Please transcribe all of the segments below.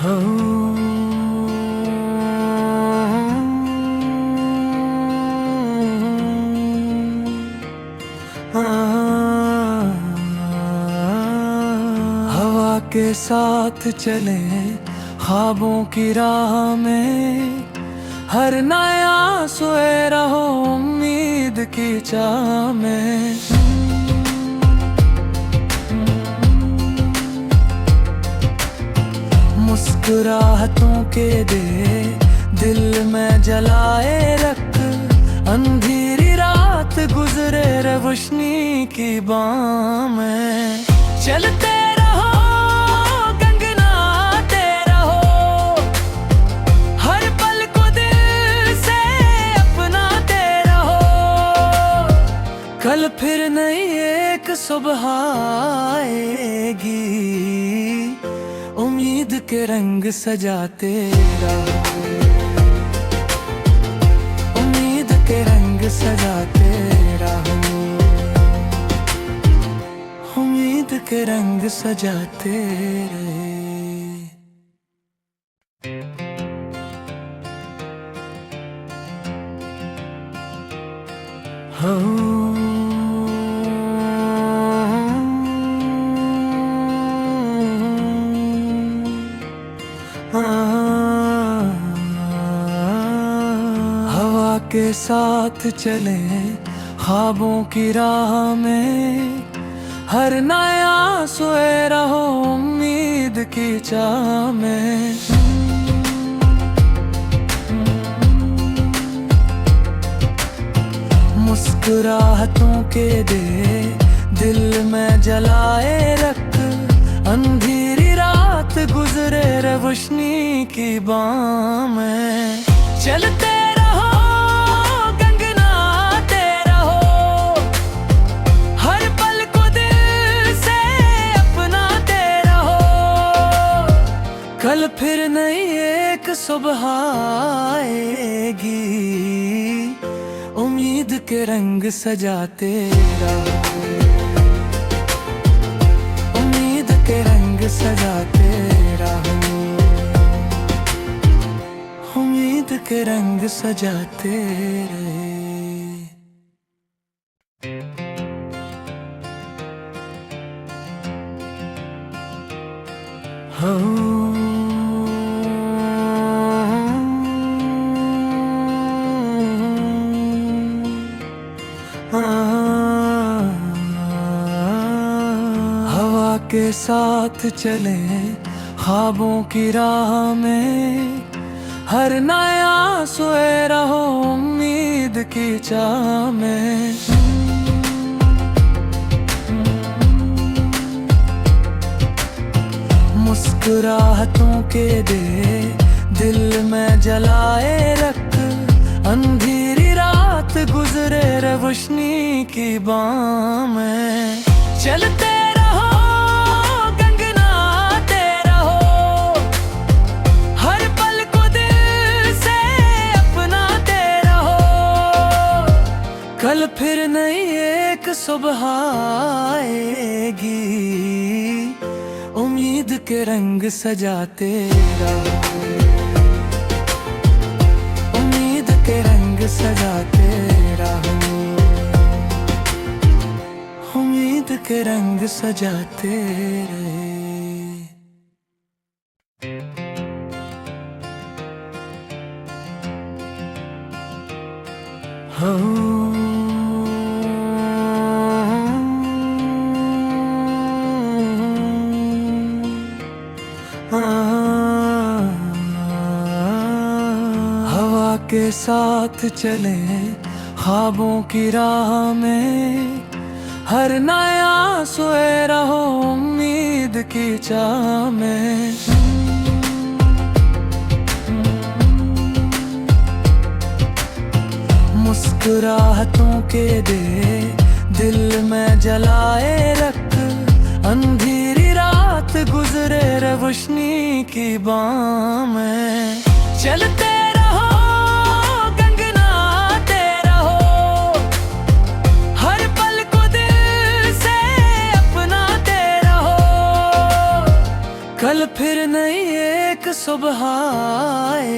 हो हवा के साथ चले ख्वाबों की राह में, हर नया सोए रहो उम्मीद की चाह में। मुस्कुराहटों के दे दिल में जलाए रख, अंधेरी रात गुजरे रोशनी की बाह में। चलते रहो गंगनाते रहो, हर पल को दिल से अपनाते रहो। कल फिर नई एक सुबह आएगी, उम्मीद के रंग सजाते रहो, उम्मीद के रंग सजाते रहो, उम्मीद के रंग सजाते रहे। हो हवा के साथ चले ख्वाबों की राह में, हर नया सोए रहो उम्मीद की चाह में। मुस्कुराहटों के दे दिल में जलाए रख, अंधेरी रात गुजरे रोशनी की बाह में। चलते रहो गंगनाते रहो, हर पल को दिल से अपनाते रहो। कल फिर नई एक सुबह आएगी, उम्मीद के रंग सजाते रहो, उम्मीद के रंग सजाते रहो, उम्मीद के रंग सजाते रहे। हो हवा के साथ चले ख्वाबों की राह में, हर नया सोए रहो उम्मीद की चाह में। मुस्कुराहटों के दे दिल में जलाए रख, अंधेरी रात गुजरे रोशनी की बाह में। चलते रहो गंगनाते रहो, हर पल को दिल से अपनाते रहो। कल फिर नई एक सुबह आएगी, उम्मीद के रंग सजाते रहो, उम्मीद के रंग सजाते रहो, उम्मीद के रंग सजाते रहे। हो हवा के साथ चले ख्वाबों की राह में, हर नया सोए रहो उम्मीद की चाह में। मुस्कुराहटों के दे दिल में जलाए रख, अंधेरी रात गुजरे रोशनी की बाह में। चलते रहो गंगनाते रहो, हर पल को दिल से अपनाते रहो। कल फिर नई एक सुबह आएगी,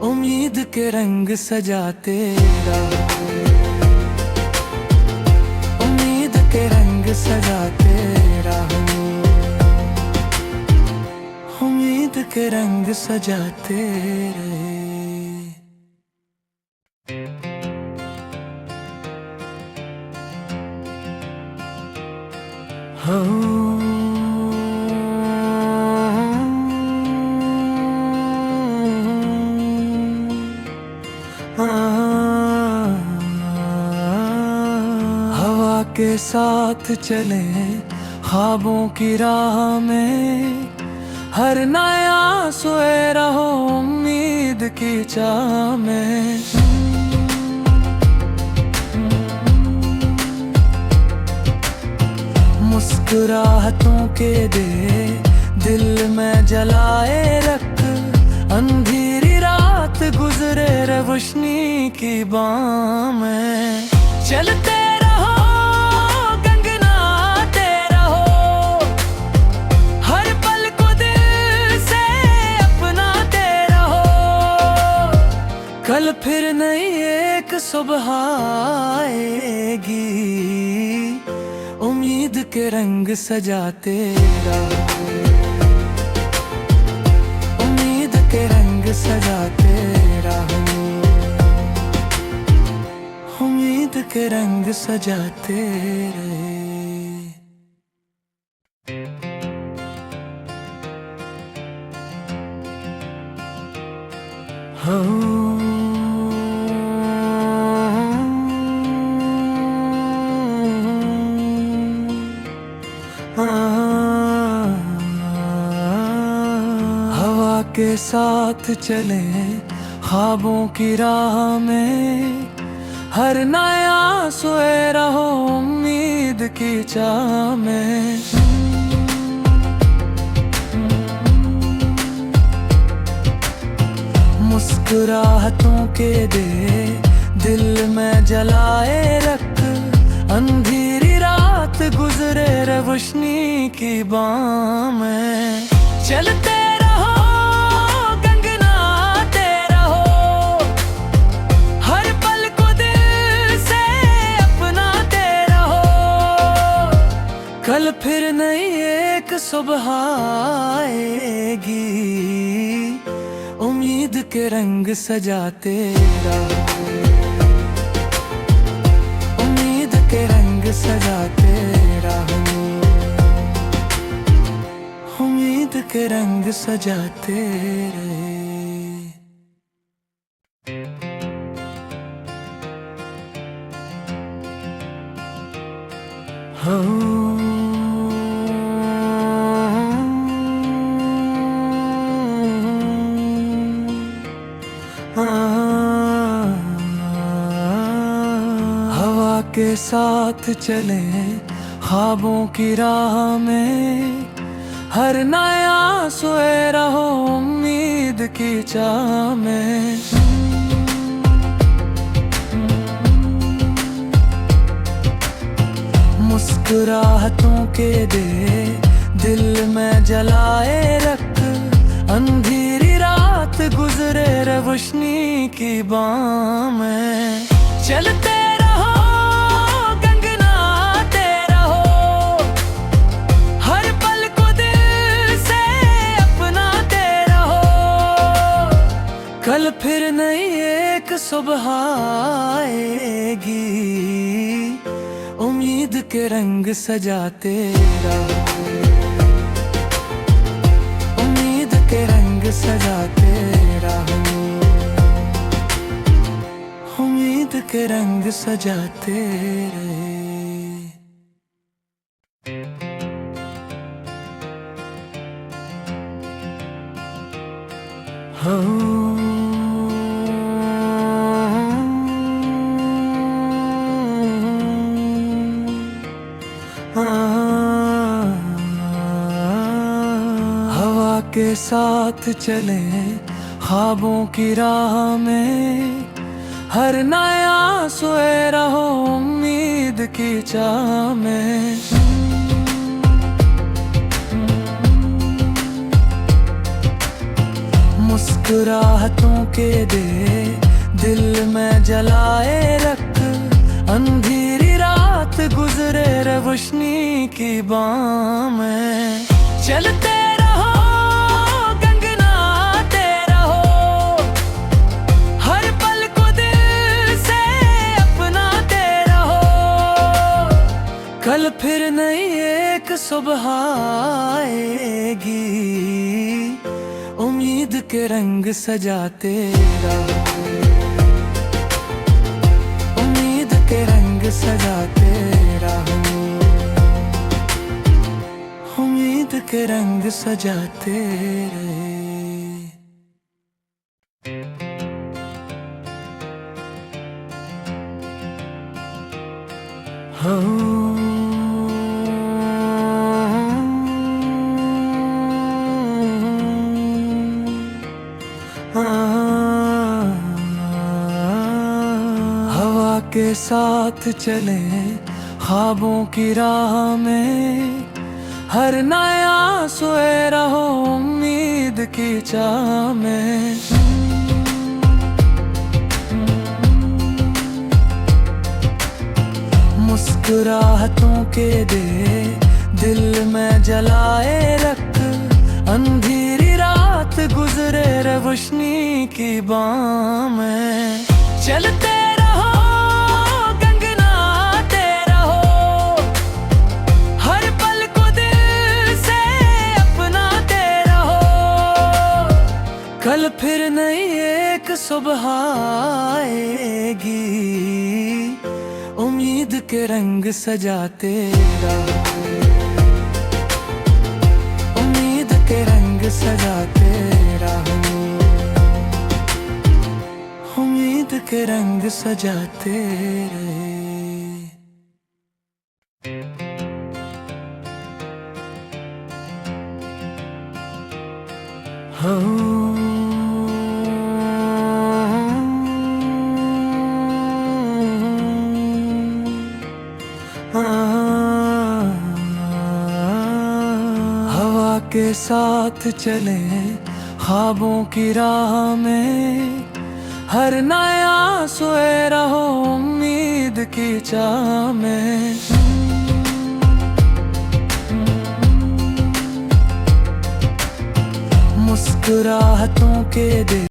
उम्मीद के रंग सजाते रहो, उम्मीद के रंग सजाते रहो, उम्मीद के रंग सजाते रहे। हवा के साथ चले ख्वाबों की राह में, हर नया सोए रहो उम्मीद की चाह में। मुस्कुराहटों के दे दिल में जलाए रख, अंधेरी रात गुजरे रोशनी की बाह में। चलते रहो गंगनाते रहो, हर पल को दिल से अपनाते रहो, कल फिर नई एक सुबह आएगी, उम्मीद के रंग सजाते रहो, उम्मीद के रंग सजाते रहो, उम्मीद के रंग सजाते रहे। हो हवा के साथ चले ख्वाबों की राह में, हर नया सोए रहो उम्मीद की चाह में। मुस्कुराहटों के दे दिल में जलाए रख, अंधेरी रात गुजरे रोशनी की बाह में। चलते रहो गंगनाते रहो, हर पल को दिल से अपनाते रहो, कल फिर नई एक सुबह आएगी, उम्मीद के रंग सजाते रहो, उम्मीद के रंग सजाते रहो, उम्मीद के रंग सजाते रहे। हो हवा के साथ चले ख्वाबों की राह में, हर नया सोए रहो उम्मीद की चाह में। मुस्कुराहटों के दे दिल में जलाए रख, अंधेरी रात गुजरे रोशनी की बाह में। चलते रहो गंगनाते रहो, हर पल को दिल से अपनाते रहो, कल फिर नई एक सुबह आएगी, उम्मीद के रंग सजाते रहो, उम्मीद के रंग सजाते रहो, उम्मीद के रंग सजाते रहे। हो हवा के साथ चले ख्वाबों की राह में, हर नया सोए रहो उम्मीद की चाह में। मुस्कुराहटों के दे दिल में जलाए रख, अंधेरी रात गुजरे रोशनी की बाह में। चलते रहो गंगनाते रहो, हर पल को दिल से अपनाते रहो। कल फिर नई एक सुबह आएगी, उम्मीद के रंग सजाते रहो, उम्मीद के रंग सजाते रहो, उम्मीद के रंग सजाते रहे। हवा के साथ चले ख्वाबों की राह में, हर नया सोए रहो उम्मीद की चाह में। मुस्कुराहटों के दे दिल में जलाए रख, अंधेरी रात गुजरे रोशनी की बाह में। चलते रहो गंगनाते रहो, हर पल को दिल से अपनाते रहो। कल फिर नई एक सुबह आएगी, उम्मीद के रंग सजाते रहो, उम्मीद के रंग सजाते रहो, उम्मीद के रंग सजाते रहे। हवा के साथ चले ख्वाबों की राह में, हर नया सोए रहो उम्मीद की चाह में। मुस्कुराहटों के दे